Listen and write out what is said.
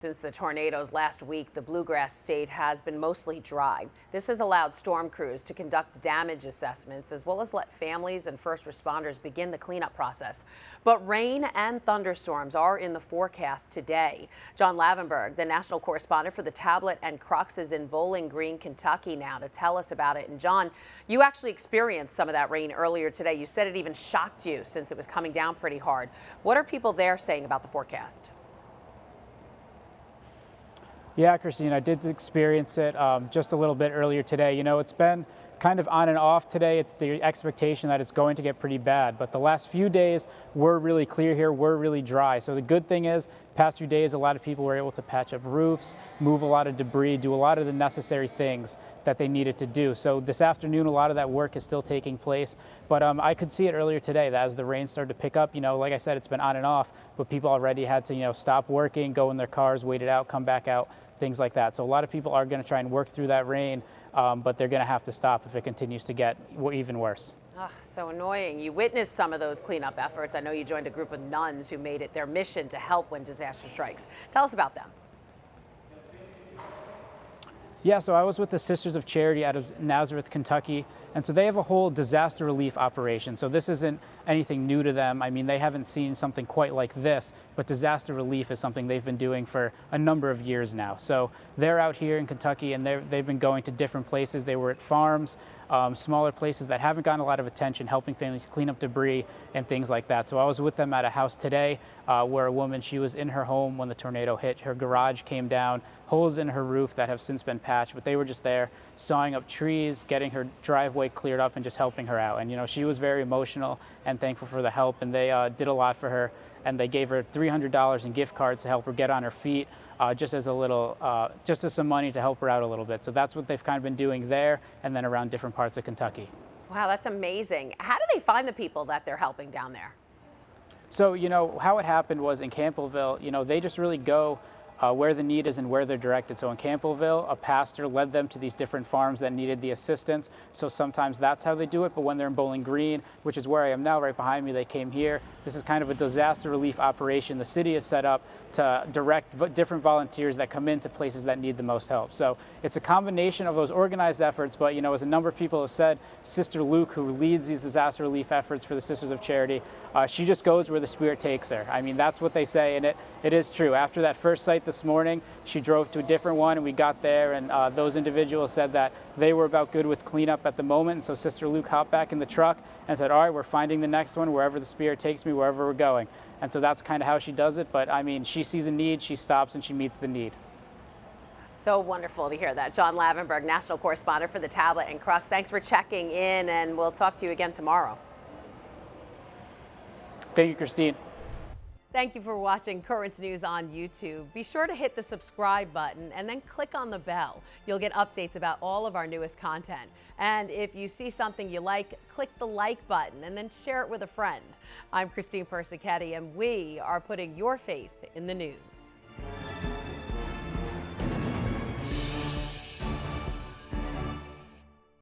Since the tornadoes last week, the Bluegrass State has been mostly dry. This has allowed storm crews to conduct damage assessments as well as let families and first responders begin the cleanup process. But rain and thunderstorms are in the forecast today. John Lavenberg, the national correspondent for the Tablet and Crux, is in Bowling Green, Kentucky now to tell us about it. And John, you actually experienced some of that rain earlier today. You said it even shocked you since it was coming down pretty hard. What are people there saying about the forecast? Yeah, Christine, I did experience it just a little bit earlier today. You know, it's been kind of on and off today. It's the expectation that it's going to get pretty bad, but the last few days were really clear here, were really dry. So the good thing is, past few days, a lot of people were able to patch up roofs, move a lot of debris, do a lot of the necessary things that they needed to do. So this afternoon, a lot of that work is still taking place, but I could see it earlier today that as the rain started to pick up, you know, like I said, it's been on and off, but people already had to, you know, stop working, go in their cars, wait it out, come back out, things like that. So a lot of people are going to try and work through that rain, but they're going to have to stop if it continues to get even worse. Ugh, so annoying. You witnessed some of those cleanup efforts. I know you joined a group of nuns who made it their mission to help when disaster strikes. Tell us about them. Yeah, so I was with the Sisters of Charity out of Nazareth, Kentucky, and so they have a whole disaster relief operation. So this isn't anything new to them. I mean, they haven't seen something quite like this, but disaster relief is something they've been doing for a number of years now. So they're out here in Kentucky, and they've been going to different places. They were at farms, smaller places that haven't gotten a lot of attention, helping families clean up debris and things like that. So I was with them at a house today where a woman, she was in her home when the tornado hit. Her garage came down, holes in her roof that have since been patched, but they were just there sawing up trees, getting her driveway cleared up and just helping her out. And, you know, she was very emotional and thankful for the help, and they did a lot for her, and they gave her $300 in gift cards to help her get on her feet, just as a little, just as some money to help her out a little bit. So that's what they've kind of been doing there and then around different parts of Kentucky. Wow, that's amazing. How do they find the people that they're helping down there? So, you know, how it happened was in Campbellville, you know, they just really go where the need is and where they're directed. So in Campbellville, a pastor led them to these different farms that needed the assistance. So sometimes that's how they do it. But when they're in Bowling Green, which is where I am now, right behind me, they came here. This is kind of a disaster relief operation the city has set up to direct different volunteers that come into places that need the most help. So it's a combination of those organized efforts. But, you know, as a number of people have said, Sister Luke, who leads these disaster relief efforts for the Sisters of Charity, she just goes where the Spirit takes her. I mean, that's what they say, and it is true. After that first site this morning, she drove to a different one, and we got there, and those individuals said that they were about good with cleanup at the moment. And so Sister Luke hopped back in the truck and said, all right, we're finding the next one wherever the Spirit takes me, wherever we're going. And so that's kind of how she does it. But I mean, she sees a need, she stops, and she meets the need. So wonderful to hear that. John Lavenberg, national correspondent for the Tablet and Crux. Thanks for checking in, and we'll talk to you again tomorrow. Thank you, Christine. Thank you for watching Currents News on YouTube. Be sure to hit the subscribe button and then click on the bell. You'll get updates about all of our newest content. And if you see something you like, click the like button and then share it with a friend. I'm Christine Persichetti, and we are putting your faith in the news.